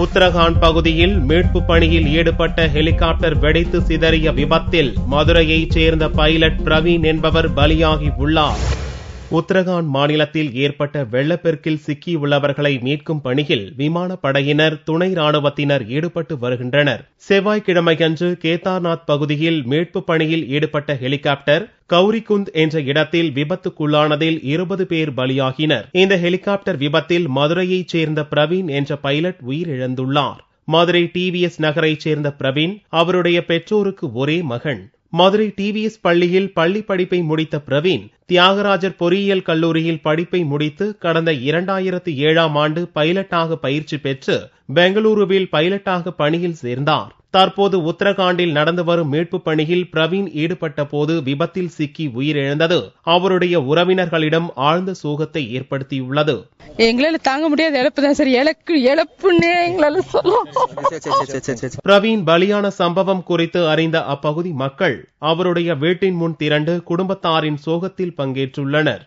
உத்தரகாண்ட் பகுதியில் மீட்பு பணியில் ஈடுபட்ட ஹெலிகாப்டர் வெடித்து சிதறிய விபத்தில் மதுரையைச் சேர்ந்த பைலட் பிரவீன் என்பவர் பலியாகி உள்ளார். உத்தரகாண்ட் மாநிலத்தில் ஏற்பட்ட வெள்ளப்பெருக்கில் சிக்கியுள்ளவர்களை மீட்கும் பணியில் விமானப்படையினர், துணை ராணுவத்தினர் ஈடுபட்டு வருகின்றனர். செவ்வாய்க்கிழமையன்று கேதார்நாத் பகுதியில் மீட்பு பணியில் ஈடுபட்ட ஹெலிகாப்டர் கௌரிகுந்த் என்ற இடத்தில் விபத்துக்குள்ளானதில் 20 பேர் பலியாகினர். இந்த ஹெலிகாப்டர் விபத்தில் மதுரையைச் சேர்ந்த பிரவீன் என்ற பைலட் உயிரிழந்துள்ளார். மதுரை டிவிஎஸ் நகரைச் சேர்ந்த பிரவீன் அவருடைய பெற்றோருக்கு ஒரே மகன். மதுரை டிவிஎஸ் பள்ளியில் பள்ளி படிப்பை முடித்த பிரவீன் தியாகராஜர் பொறியியல் கல்லூரியில் படிப்பை முடித்து கடந்த 2007ஆம் ஆண்டு பைலட்டாக பயிற்சி பெற்று பெங்களூருவில் பைலட்டாக பணியில் சேர்ந்தார். தற்போது உத்தரகாண்டில் நடந்து வரும் மீட்பு பணியில் பிரவீன் ஈடுபட்ட போது விபத்தில் சிக்கி உயிரிழந்தது அவருடைய உறவினர்களிடம் ஆழ்ந்த சோகத்தை ஏற்படுத்தியுள்ளது. எங்களால தாங்க முடியாத இழப்புதான் சார். இழப்புன்னே எங்களால சொல்லலாம். பிரவீன் பலியான சம்பவம் குறித்து அறிந்த அப்பகுதி மக்கள் அவருடைய வீட்டின் முன் திரண்டு குடும்பத்தாரின் சோகத்தில் பங்கேற்றுள்ளனர்.